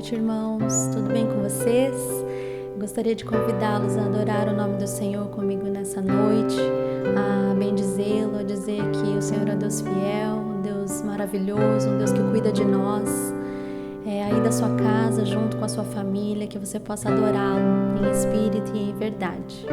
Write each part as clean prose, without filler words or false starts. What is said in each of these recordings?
noite, irmãos. Tudo bem com vocês? Gostaria de convidá-los a adorar o nome do Senhor comigo nessa noite, a bendizê-lo, a dizer que o Senhor é um Deus fiel, um Deus maravilhoso, um Deus que cuida de nós. Aí da sua casa, junto com a sua família, que você possa adorá-lo em espírito e em verdade.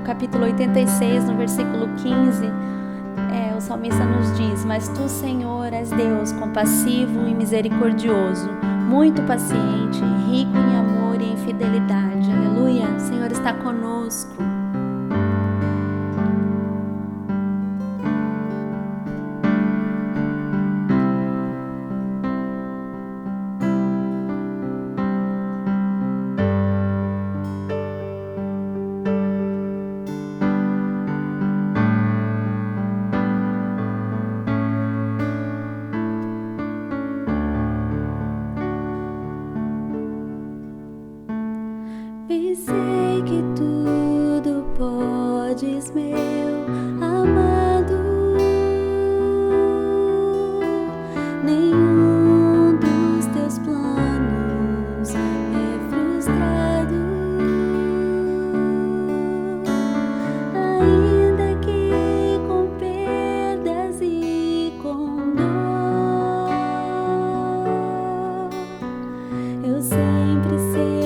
Capítulo 86, no versículo 15, o salmista nos diz: Mas tu, Senhor, és Deus compassivo e misericordioso, muito paciente, rico em amor e em fidelidade. Aleluia! O Senhor está conosco. Sei que tudo podes, meu amado, nenhum dos teus planos é frustrado, ainda que com perdas e com dor, eu sempre seguirei.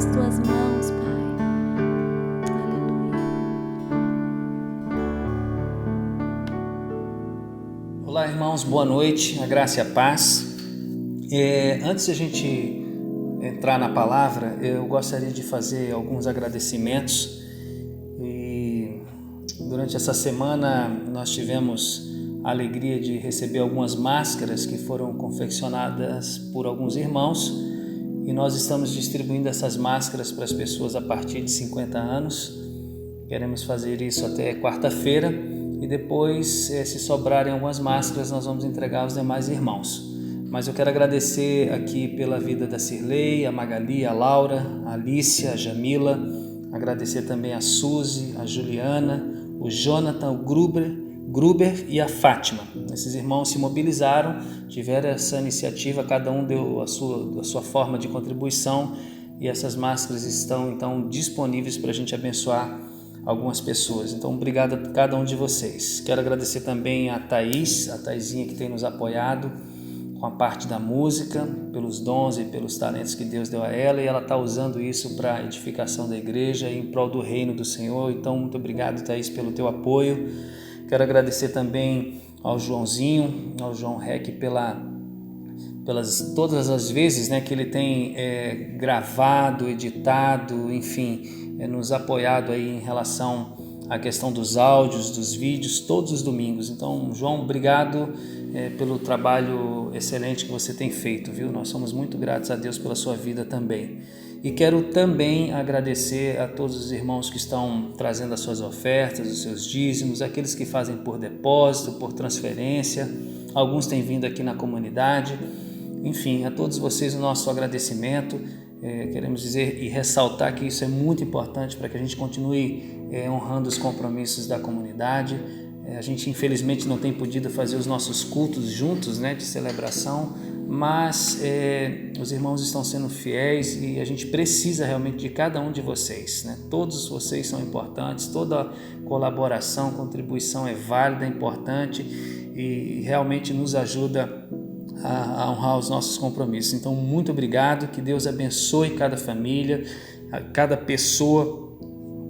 nas tuas mãos, Pai. Aleluia. Olá, irmãos, boa noite, a graça e a paz. Antes de a gente entrar na palavra, eu gostaria de fazer alguns agradecimentos. E durante essa semana nós tivemos a alegria de receber algumas máscaras que foram confeccionadas por alguns irmãos, e nós estamos distribuindo essas máscaras para as pessoas a partir de 50 anos. Queremos fazer isso até quarta-feira e depois, se sobrarem algumas máscaras, nós vamos entregar aos demais irmãos. Mas eu quero agradecer aqui pela vida da Cirlei, a Magali, a Laura, a Alicia, a Jamila, agradecer também a Suzy, a Juliana, o Jonathan, o Gruber e a Fátima. Esses irmãos se mobilizaram, tiveram essa iniciativa, cada um deu a sua forma de contribuição, e essas máscaras estão então disponíveis para a gente abençoar algumas pessoas. Então, obrigado a cada um de vocês. Quero agradecer também a Thaisinha, que tem nos apoiado com a parte da música, pelos dons e pelos talentos que Deus deu a ela, e ela está usando isso para a edificação da igreja e em prol do reino do Senhor. Então, muito obrigado, Thaís, pelo teu apoio. Quero agradecer também ao Joãozinho, ao João Rec, pelas todas as vezes, que ele tem gravado, editado, enfim, nos apoiado aí em relação à questão dos áudios, dos vídeos, todos os domingos. Então, João, obrigado pelo trabalho excelente que você tem feito, viu? Nós somos muito gratos a Deus pela sua vida também. E quero também agradecer a todos os irmãos que estão trazendo as suas ofertas, os seus dízimos, aqueles que fazem por depósito, por transferência, alguns têm vindo aqui na comunidade. Enfim, a todos vocês o nosso agradecimento. Queremos dizer e ressaltar que isso é muito importante para que a gente continue honrando os compromissos da comunidade. A gente infelizmente não tem podido fazer os nossos cultos juntos, de celebração, mas os irmãos estão sendo fiéis e a gente precisa realmente de cada um de vocês, Todos vocês são importantes, toda colaboração, contribuição é válida, é importante e realmente nos ajuda a honrar os nossos compromissos. Então, muito obrigado, que Deus abençoe cada família, cada pessoa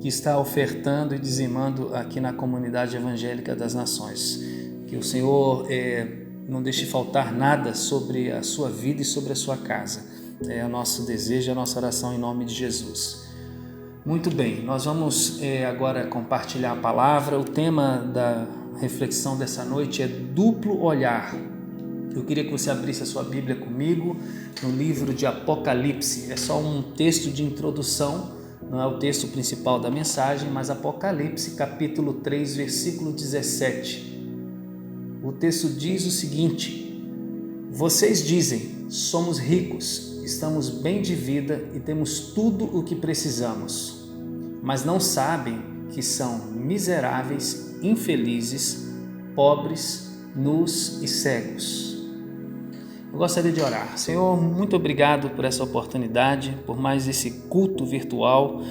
que está ofertando e dizimando aqui na comunidade evangélica das nações. Que o Senhor não deixe faltar nada sobre a sua vida e sobre a sua casa. É o nosso desejo, a nossa oração em nome de Jesus. Muito bem, nós vamos agora compartilhar a palavra. O tema da reflexão dessa noite é duplo olhar. Eu queria que você abrisse a sua Bíblia comigo no livro de Apocalipse. É só um texto de introdução, não é o texto principal da mensagem, mas Apocalipse, capítulo 3, versículo 17. O texto diz o seguinte: vocês dizem, somos ricos, estamos bem de vida e temos tudo o que precisamos, mas não sabem que são miseráveis, infelizes, pobres, nus e cegos. Eu gostaria de orar. Senhor, muito obrigado por essa oportunidade, por mais esse culto virtual,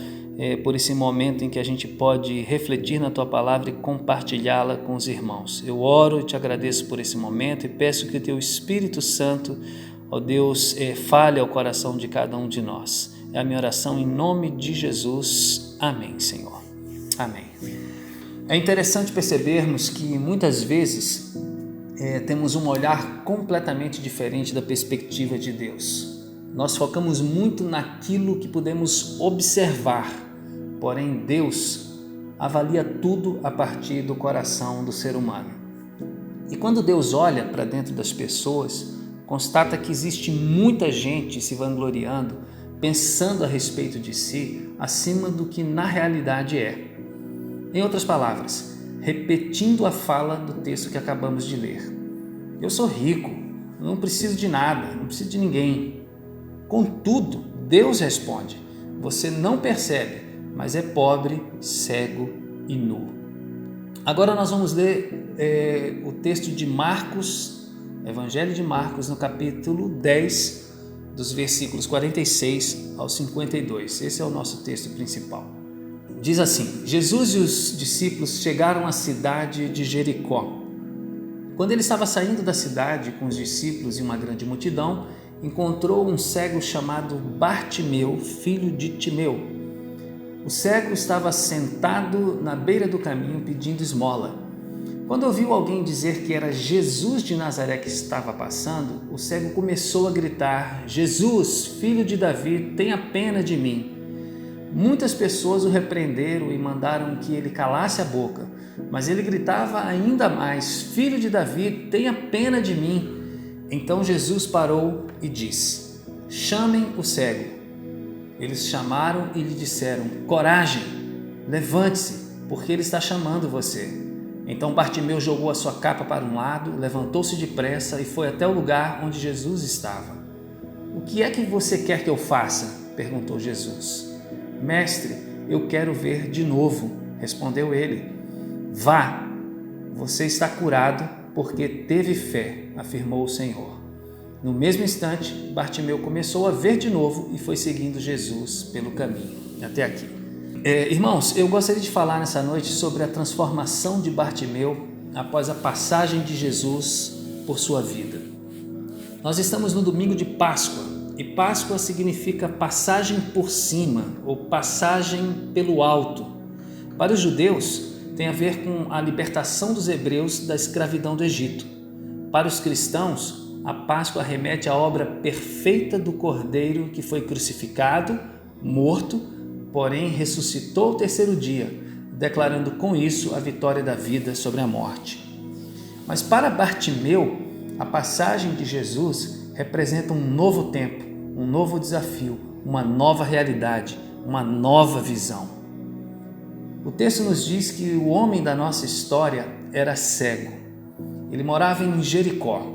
por esse momento em que a gente pode refletir na Tua Palavra e compartilhá-la com os irmãos. Eu oro e te agradeço por esse momento e peço que o Teu Espírito Santo, ó Deus, fale ao coração de cada um de nós. É a minha oração em nome de Jesus. Amém, Senhor. Amém. É interessante percebermos que muitas vezes temos um olhar completamente diferente da perspectiva de Deus. Nós focamos muito naquilo que podemos observar, porém Deus avalia tudo a partir do coração do ser humano. E quando Deus olha para dentro das pessoas, constata que existe muita gente se vangloriando, pensando a respeito de si, acima do que na realidade é. Em outras palavras, repetindo a fala do texto que acabamos de ler. Eu sou rico, não preciso de nada, não preciso de ninguém. Contudo, Deus responde: você não percebe, mas é pobre, cego e nu. Agora nós vamos ler o texto de Marcos, Evangelho de Marcos, no capítulo 10, dos versículos 46 ao 52. Esse é o nosso texto principal. Diz assim: Jesus e os discípulos chegaram à cidade de Jericó. Quando ele estava saindo da cidade com os discípulos e uma grande multidão, encontrou um cego chamado Bartimeu, filho de Timeu. O cego estava sentado na beira do caminho pedindo esmola. Quando ouviu alguém dizer que era Jesus de Nazaré que estava passando, o cego começou a gritar: Jesus, filho de Davi, tenha pena de mim. Muitas pessoas o repreenderam e mandaram que ele calasse a boca, mas ele gritava ainda mais: Filho de Davi, tenha pena de mim. Então Jesus parou e disse: Chamem o cego. Eles chamaram e lhe disseram: Coragem, levante-se, porque ele está chamando você. Então Bartimeu jogou a sua capa para um lado, levantou-se depressa e foi até o lugar onde Jesus estava. O que é que você quer que eu faça? Perguntou Jesus. Mestre, eu quero ver de novo, respondeu ele. Vá, você está curado porque teve fé, afirmou o Senhor. No mesmo instante, Bartimeu começou a ver de novo e foi seguindo Jesus pelo caminho. Até aqui. Irmãos, eu gostaria de falar nessa noite sobre a transformação de Bartimeu após a passagem de Jesus por sua vida. Nós estamos no domingo de Páscoa. E Páscoa significa passagem por cima ou passagem pelo alto. Para os judeus, tem a ver com a libertação dos hebreus da escravidão do Egito. Para os cristãos, a Páscoa remete à obra perfeita do Cordeiro que foi crucificado, morto, porém ressuscitou ao terceiro dia, declarando com isso a vitória da vida sobre a morte. Mas para Bartimeu, a passagem de Jesus representa um novo tempo, um novo desafio, uma nova realidade, uma nova visão. O texto nos diz que o homem da nossa história era cego. Ele morava em Jericó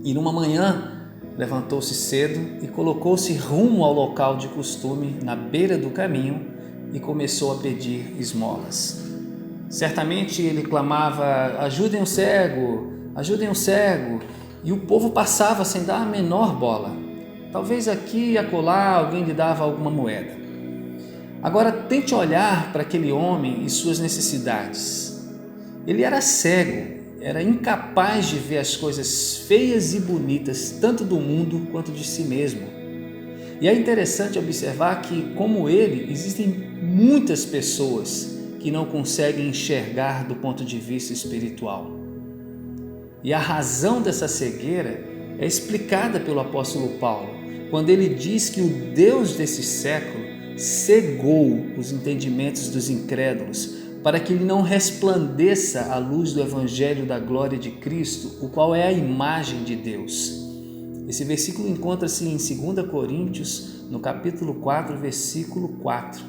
e numa manhã levantou-se cedo e colocou-se rumo ao local de costume na beira do caminho e começou a pedir esmolas. Certamente ele clamava: ajudem o cego, e o povo passava sem dar a menor bola. Talvez aqui e acolá alguém lhe dava alguma moeda. Agora tente olhar para aquele homem e suas necessidades. Ele era cego, era incapaz de ver as coisas feias e bonitas, tanto do mundo quanto de si mesmo. E é interessante observar que, como ele, existem muitas pessoas que não conseguem enxergar do ponto de vista espiritual. E a razão dessa cegueira é explicada pelo apóstolo Paulo, quando ele diz que o Deus desse século cegou os entendimentos dos incrédulos para que ele não resplandeça a luz do evangelho da glória de Cristo, o qual é a imagem de Deus. Esse versículo encontra-se em 2 Coríntios, no capítulo 4, versículo 4.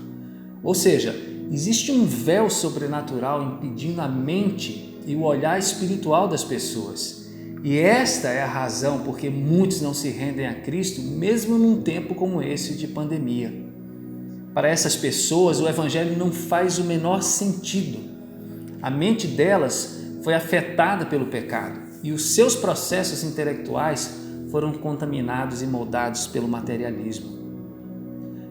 Ou seja, existe um véu sobrenatural impedindo a mente e o olhar espiritual das pessoas. E esta é a razão porque muitos não se rendem a Cristo, mesmo num tempo como esse de pandemia. Para essas pessoas, o Evangelho não faz o menor sentido. A mente delas foi afetada pelo pecado e os seus processos intelectuais foram contaminados e moldados pelo materialismo.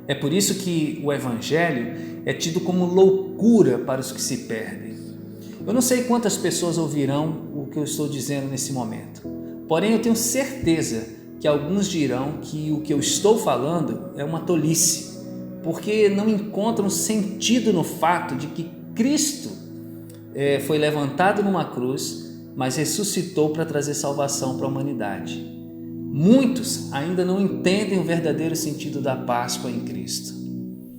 É por isso que o Evangelho é tido como loucura para os que se perdem. Eu não sei quantas pessoas ouvirão o que eu estou dizendo nesse momento, porém eu tenho certeza que alguns dirão que o que eu estou falando é uma tolice, porque não encontram sentido no fato de que Cristo foi levantado numa cruz, mas ressuscitou para trazer salvação para a humanidade. Muitos ainda não entendem o verdadeiro sentido da Páscoa em Cristo.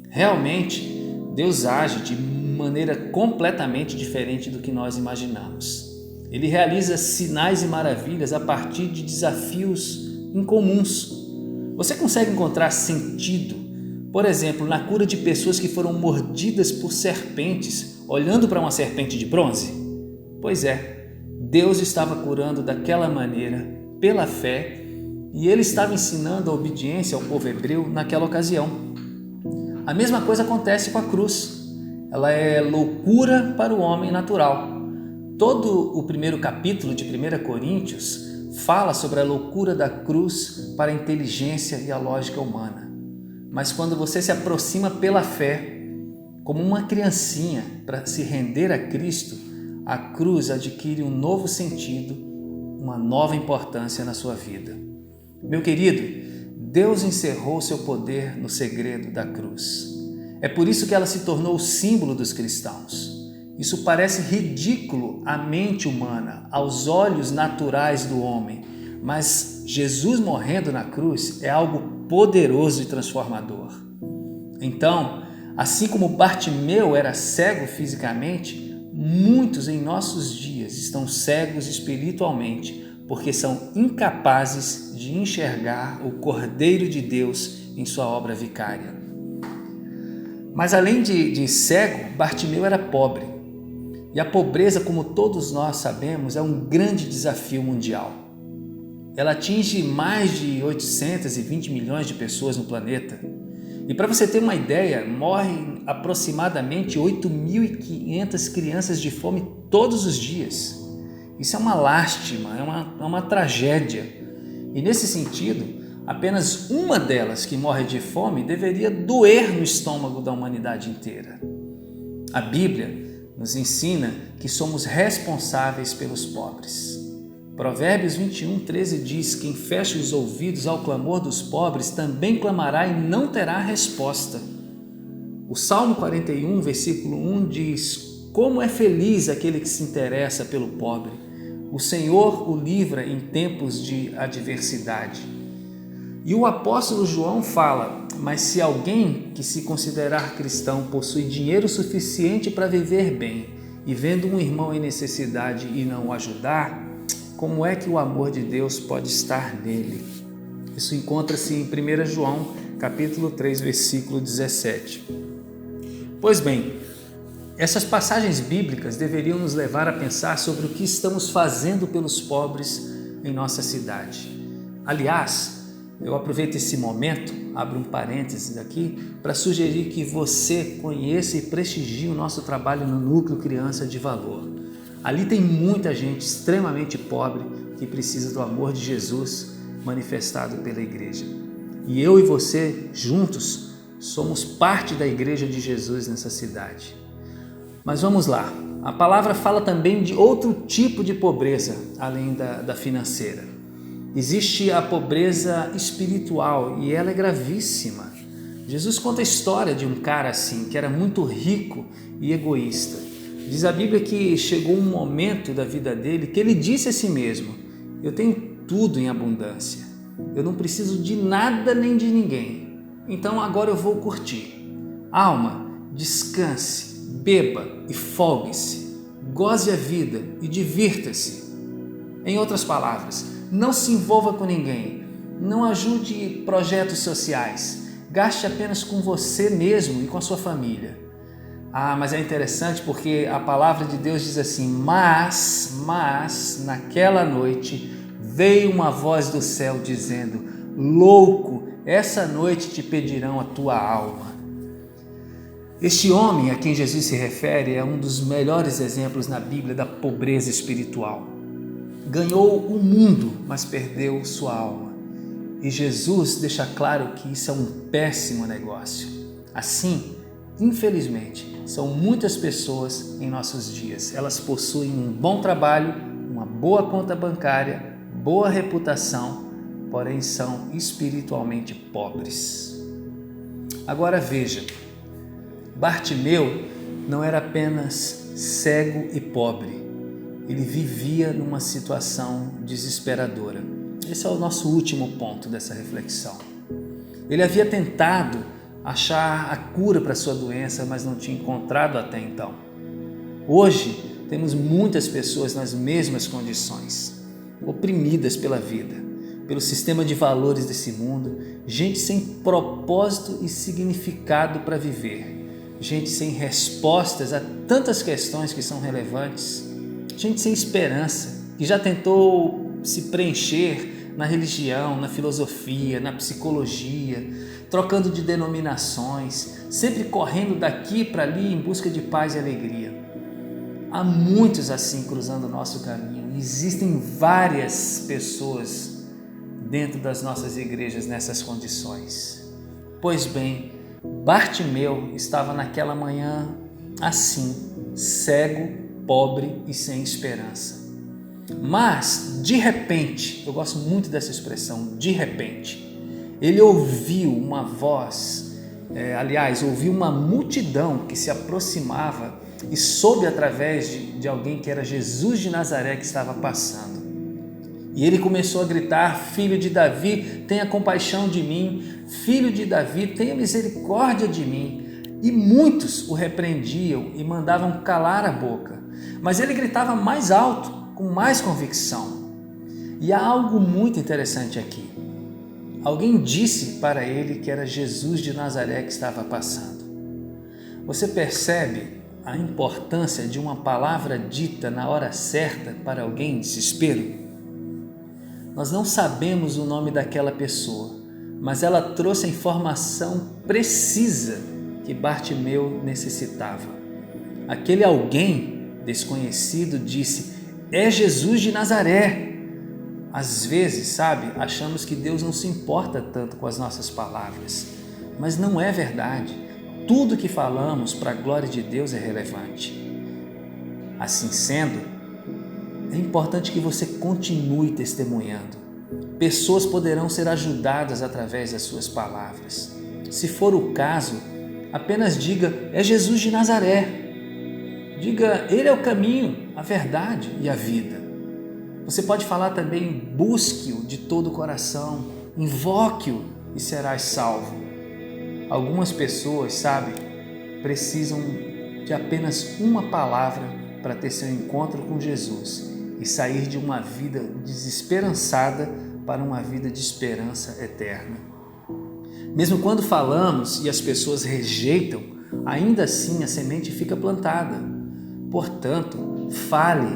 Realmente, Deus age de maneira completamente diferente do que nós imaginamos. Ele realiza sinais e maravilhas a partir de desafios incomuns. Você consegue encontrar sentido, por exemplo, na cura de pessoas que foram mordidas por serpentes, olhando para uma serpente de bronze? Pois é, Deus estava curando daquela maneira, pela fé, e ele estava ensinando a obediência ao povo hebreu naquela ocasião. A mesma coisa acontece com a cruz. Ela é loucura para o homem natural. Todo o primeiro capítulo de 1 Coríntios fala sobre a loucura da cruz para a inteligência e a lógica humana. Mas quando você se aproxima pela fé, como uma criancinha, para se render a Cristo, a cruz adquire um novo sentido, uma nova importância na sua vida. Meu querido, Deus encerrou seu poder no segredo da cruz. É por isso que ela se tornou o símbolo dos cristãos. Isso parece ridículo à mente humana, aos olhos naturais do homem, mas Jesus morrendo na cruz é algo poderoso e transformador. Então, assim como Bartimeu era cego fisicamente, muitos em nossos dias estão cegos espiritualmente, porque são incapazes de enxergar o Cordeiro de Deus em sua obra vicária. Mas além de cego, Bartimeu era pobre. E a pobreza, como todos nós sabemos, é um grande desafio mundial. Ela atinge mais de 820 milhões de pessoas no planeta. E para você ter uma ideia, morrem aproximadamente 8.500 crianças de fome todos os dias. Isso é uma lástima, é uma tragédia. E nesse sentido, apenas uma delas que morre de fome deveria doer no estômago da humanidade inteira. A Bíblia nos ensina que somos responsáveis pelos pobres. Provérbios 21:13 diz: quem fecha os ouvidos ao clamor dos pobres também clamará e não terá resposta. O Salmo 41, versículo 1 diz: como é feliz aquele que se interessa pelo pobre. O Senhor o livra em tempos de adversidade. E o apóstolo João fala: mas se alguém que se considerar cristão possui dinheiro suficiente para viver bem e vendo um irmão em necessidade e não o ajudar, como é que o amor de Deus pode estar nele? Isso encontra-se em 1 João, capítulo 3, versículo 17. Pois bem, essas passagens bíblicas deveriam nos levar a pensar sobre o que estamos fazendo pelos pobres em nossa cidade. Aliás, eu aproveito esse momento, abro um parênteses aqui, para sugerir que você conheça e prestigie o nosso trabalho no Núcleo Criança de Valor. Ali tem muita gente extremamente pobre que precisa do amor de Jesus manifestado pela igreja. E eu e você, juntos, somos parte da igreja de Jesus nessa cidade. Mas vamos lá, a palavra fala também de outro tipo de pobreza, além da financeira. Existe a pobreza espiritual e ela é gravíssima. Jesus conta a história de um cara assim, que era muito rico e egoísta. Diz a Bíblia que chegou um momento da vida dele que ele disse a si mesmo: eu tenho tudo em abundância, eu não preciso de nada nem de ninguém, então agora eu vou curtir. Alma, descanse, beba e folgue-se, goze a vida e divirta-se. Em outras palavras, não se envolva com ninguém, não ajude projetos sociais, gaste apenas com você mesmo e com a sua família. Mas é interessante porque a palavra de Deus diz assim: mas naquela noite veio uma voz do céu dizendo: louco, essa noite te pedirão a tua alma. Este homem a quem Jesus se refere é um dos melhores exemplos na Bíblia da pobreza espiritual. Ganhou o mundo, mas perdeu sua alma. E Jesus deixa claro que isso é um péssimo negócio. Assim, infelizmente, são muitas pessoas em nossos dias. Elas possuem um bom trabalho, uma boa conta bancária, boa reputação, porém são espiritualmente pobres. Agora veja, Bartimeu não era apenas cego e pobre. Ele vivia numa situação desesperadora. Esse é o nosso último ponto dessa reflexão. Ele havia tentado achar a cura para sua doença, mas não tinha encontrado até então. Hoje, temos muitas pessoas nas mesmas condições, oprimidas pela vida, pelo sistema de valores desse mundo, gente sem propósito e significado para viver, gente sem respostas a tantas questões que são relevantes, gente sem esperança, que já tentou se preencher na religião, na filosofia, na psicologia, trocando de denominações, sempre correndo daqui para ali em busca de paz e alegria. Há muitos assim cruzando o nosso caminho. Existem várias pessoas dentro das nossas igrejas nessas condições. Pois bem, Bartimeu estava naquela manhã assim, cego, pobre e sem esperança. Mas, de repente, eu gosto muito dessa expressão, de repente, ele ouviu uma voz, ouviu uma multidão que se aproximava e soube através de alguém que era Jesus de Nazaré que estava passando. E ele começou a gritar: Filho de Davi, tenha compaixão de mim. Filho de Davi, tenha misericórdia de mim. E muitos o repreendiam e mandavam calar a boca. Mas ele gritava mais alto, com mais convicção. E há algo muito interessante aqui. Alguém disse para ele que era Jesus de Nazaré que estava passando. Você percebe a importância de uma palavra dita na hora certa para alguém em desespero? Nós não sabemos o nome daquela pessoa, mas ela trouxe a informação precisa que Bartimeu necessitava. Aquele alguém desconhecido disse: é Jesus de Nazaré. Às vezes, sabe, achamos que Deus não se importa tanto com as nossas palavras, mas não é verdade. Tudo que falamos para a glória de Deus é relevante. Assim sendo, é importante que você continue testemunhando. Pessoas poderão ser ajudadas através das suas palavras. Se for o caso, apenas diga: é Jesus de Nazaré. Diga: Ele é o caminho, a verdade e a vida. Você pode falar também: busque-o de todo o coração, invoque-o e serás salvo. Algumas pessoas, sabe, precisam de apenas uma palavra para ter seu encontro com Jesus e sair de uma vida desesperançada para uma vida de esperança eterna. Mesmo quando falamos e as pessoas rejeitam, ainda assim a semente fica plantada. Portanto, fale,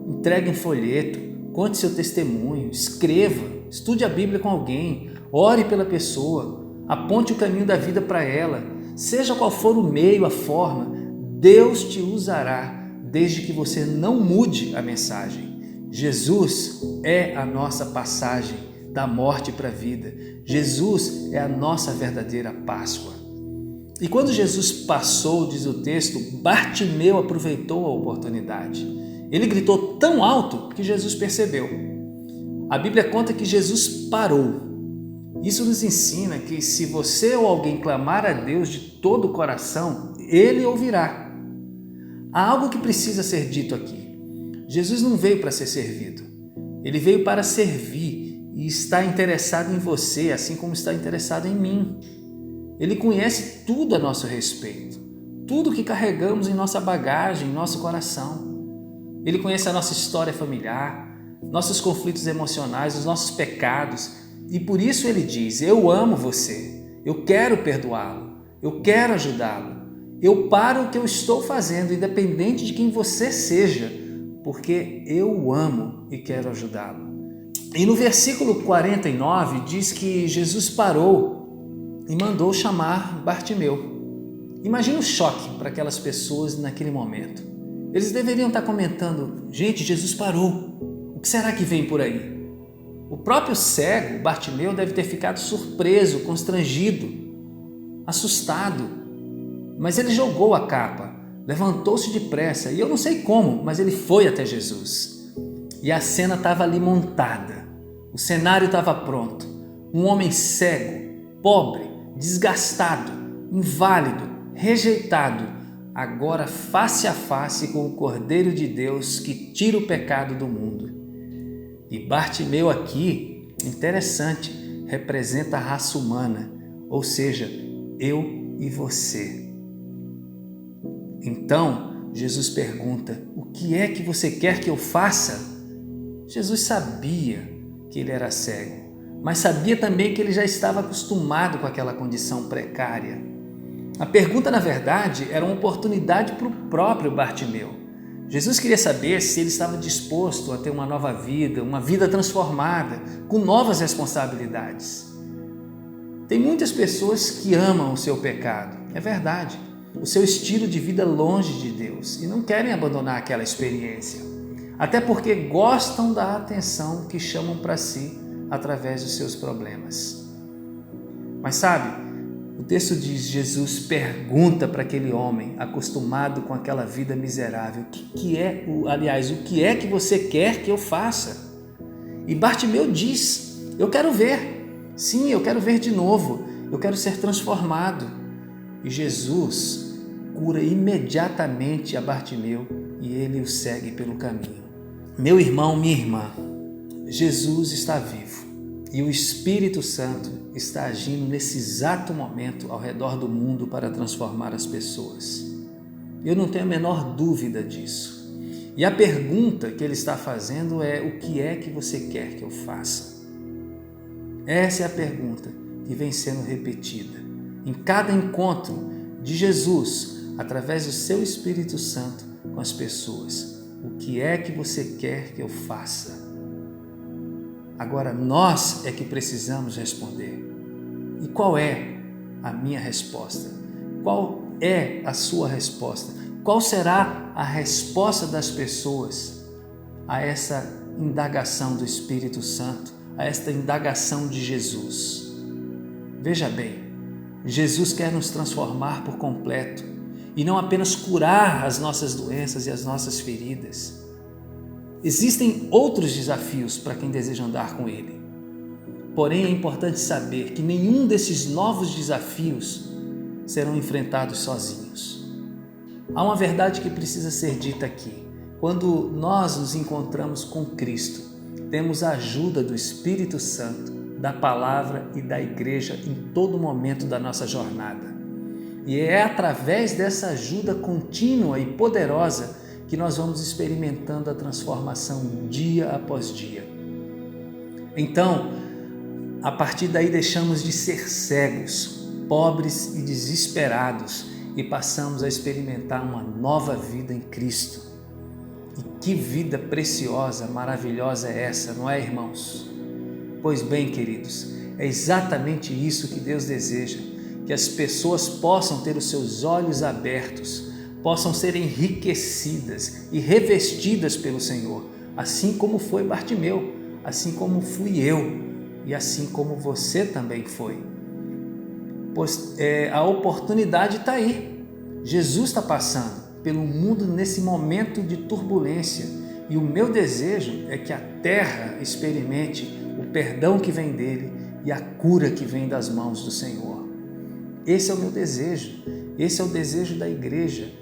entregue um folheto, conte seu testemunho, escreva, estude a Bíblia com alguém, ore pela pessoa, aponte o caminho da vida para ela. Seja qual for o meio, a forma, Deus te usará, desde que você não mude a mensagem. Jesus é a nossa passagem da morte para a vida. Jesus é a nossa verdadeira Páscoa. E quando Jesus passou, diz o texto, Bartimeu aproveitou a oportunidade. Ele gritou tão alto que Jesus percebeu. A Bíblia conta que Jesus parou. Isso nos ensina que se você ou alguém clamar a Deus de todo o coração, Ele ouvirá. Há algo que precisa ser dito aqui. Jesus não veio para ser servido. Ele veio para servir e está interessado em você, assim como está interessado em mim. Ele conhece tudo a nosso respeito, tudo que carregamos em nossa bagagem, em nosso coração. Ele conhece a nossa história familiar, nossos conflitos emocionais, os nossos pecados, e por isso ele diz: eu amo você, eu quero perdoá-lo, eu quero ajudá-lo, eu paro o que eu estou fazendo, independente de quem você seja, porque eu o amo e quero ajudá-lo. E no versículo 49 diz que Jesus parou e mandou chamar Bartimeu. Imagina o choque para aquelas pessoas naquele momento. Eles deveriam estar comentando: gente, Jesus parou, o que será que vem por aí? O próprio cego, Bartimeu, deve ter ficado surpreso, constrangido, assustado. Mas ele jogou a capa, levantou-se depressa, e eu não sei como, mas ele foi até Jesus. E a cena estava ali montada, o cenário estava pronto. Um homem cego, pobre, desgastado, inválido, rejeitado, agora face a face com o Cordeiro de Deus que tira o pecado do mundo. E Bartimeu aqui, interessante, representa a raça humana, ou seja, eu e você. Então, Jesus pergunta: o que é que você quer que eu faça? Jesus sabia que ele era cego, mas sabia também que ele já estava acostumado com aquela condição precária. A pergunta, na verdade, era uma oportunidade para o próprio Bartimeu. Jesus queria saber se ele estava disposto a ter uma nova vida, uma vida transformada, com novas responsabilidades. Tem muitas pessoas que amam o seu pecado, é verdade, o seu estilo de vida longe de Deus, e não querem abandonar aquela experiência, até porque gostam da atenção que chamam para si através dos seus problemas. Mas sabe, O texto diz: Jesus pergunta para aquele homem acostumado com aquela vida miserável, o que é que você quer que eu faça? E Bartimeu diz: eu quero ver, sim, eu quero ver de novo, eu quero ser transformado. E Jesus cura imediatamente a Bartimeu e ele o segue pelo caminho. Meu irmão, minha irmã, Jesus está vivo e o Espírito Santo está agindo nesse exato momento ao redor do mundo para transformar as pessoas. Eu não tenho a menor dúvida disso. E a pergunta que ele está fazendo é: o que é que você quer que eu faça? Essa é a pergunta que vem sendo repetida em cada encontro de Jesus, através do seu Espírito Santo com as pessoas. O que é que você quer que eu faça? Agora nós é que precisamos responder. E qual é a minha resposta? Qual é a sua resposta? Qual será a resposta das pessoas a essa indagação do Espírito Santo, a esta indagação de Jesus? Veja bem, Jesus quer nos transformar por completo e não apenas curar as nossas doenças e as nossas feridas. Existem outros desafios para quem deseja andar com Ele. Porém, é importante saber que nenhum desses novos desafios serão enfrentados sozinhos. Há uma verdade que precisa ser dita aqui. Quando nós nos encontramos com Cristo, temos a ajuda do Espírito Santo, da Palavra e da Igreja em todo momento da nossa jornada. E é através dessa ajuda contínua e poderosa que nós vamos experimentando a transformação dia após dia. Então, a partir daí deixamos de ser cegos, pobres e desesperados e passamos a experimentar uma nova vida em Cristo. E que vida preciosa, maravilhosa é essa, não é, irmãos? Pois bem, queridos, é exatamente isso que Deus deseja, que as pessoas possam ter os seus olhos abertos, possam ser enriquecidas e revestidas pelo Senhor, assim como foi Bartimeu, assim como fui eu e assim como você também foi. Pois a oportunidade está aí. Jesus está passando pelo mundo nesse momento de turbulência e o meu desejo é que a terra experimente o perdão que vem dele e a cura que vem das mãos do Senhor. Esse é o meu desejo, esse é o desejo da igreja.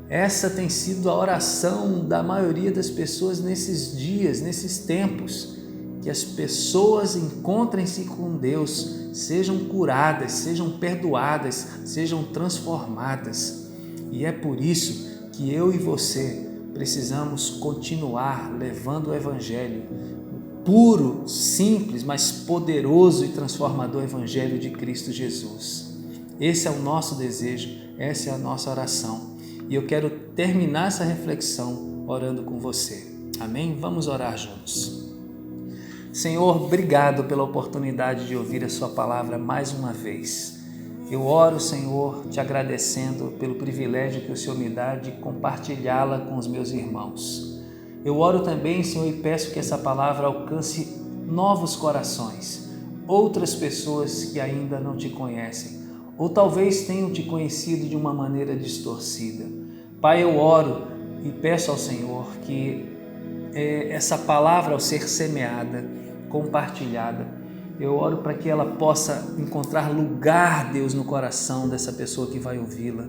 Essa tem sido a oração da maioria das pessoas nesses dias, nesses tempos, que as pessoas encontrem-se com Deus, sejam curadas, sejam perdoadas, sejam transformadas. E é por isso que eu e você precisamos continuar levando o Evangelho, puro, simples, mas poderoso e transformador Evangelho de Cristo Jesus. Esse é o nosso desejo, essa é a nossa oração. E eu quero terminar essa reflexão orando com você. Amém? Vamos orar juntos. Senhor, obrigado pela oportunidade de ouvir a sua palavra mais uma vez. Eu oro, Senhor, te agradecendo pelo privilégio que o Senhor me dá de compartilhá-la com os meus irmãos. Eu oro também, Senhor, e peço que essa palavra alcance novos corações, outras pessoas que ainda não te conhecem, ou talvez tenham te conhecido de uma maneira distorcida. Pai, eu oro e peço ao Senhor que essa palavra, ao ser semeada, compartilhada, eu oro para que ela possa encontrar lugar, Deus, no coração dessa pessoa que vai ouvi-la.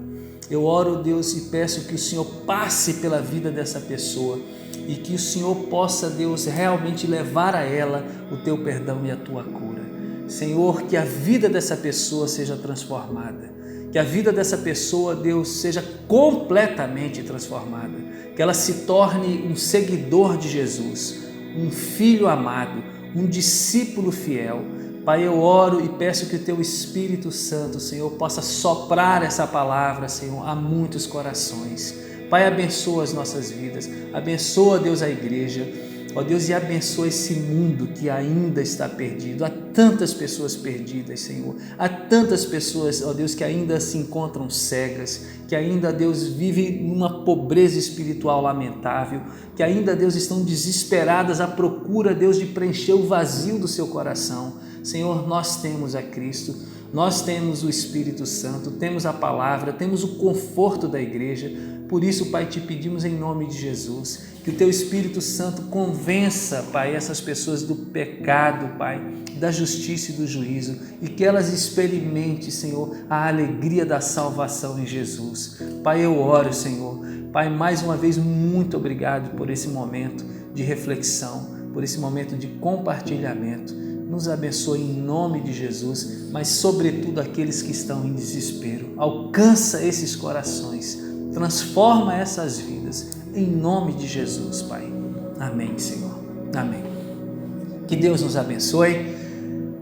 Eu oro, Deus, e peço que o Senhor passe pela vida dessa pessoa e que o Senhor possa, Deus, realmente levar a ela o teu perdão e a tua cura. Senhor, que a vida dessa pessoa seja transformada, que a vida dessa pessoa, Deus, seja completamente transformada, que ela se torne um seguidor de Jesus, um filho amado, um discípulo fiel. Pai, eu oro e peço que o teu Espírito Santo, Senhor, possa soprar essa palavra, Senhor, a muitos corações. Pai, abençoa as nossas vidas, abençoa, Deus, a igreja, ó Deus, e abençoa esse mundo que ainda está perdido. Há tantas pessoas perdidas, Senhor. Há tantas pessoas, ó Deus, que ainda se encontram cegas, que ainda, Deus, vivem numa pobreza espiritual lamentável, que ainda, Deus, estão desesperadas à procura, Deus, de preencher o vazio do seu coração. Senhor, nós temos a Cristo. Nós temos o Espírito Santo, temos a palavra, temos o conforto da igreja. Por isso, Pai, te pedimos em nome de Jesus, que o Teu Espírito Santo convença, Pai, essas pessoas do pecado, Pai, da justiça e do juízo, e que elas experimentem, Senhor, a alegria da salvação em Jesus. Pai, eu oro, Senhor. Pai, mais uma vez, muito obrigado por esse momento de reflexão, por esse momento de compartilhamento. Nos abençoe em nome de Jesus, mas sobretudo aqueles que estão em desespero. Alcança esses corações, transforma essas vidas, em nome de Jesus, Pai. Amém, Senhor. Amém. Que Deus nos abençoe,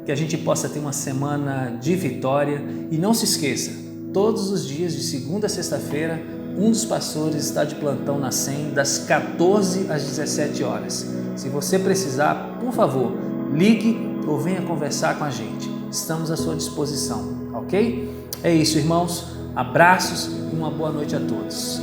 que a gente possa ter uma semana de vitória. E não se esqueça, todos os dias, de segunda a sexta-feira, um dos pastores está de plantão na SEM, das 14 às 17 horas. Se você precisar, por favor, ligue ou venha conversar com a gente. Estamos à sua disposição, ok? É isso, irmãos. Abraços e uma boa noite a todos.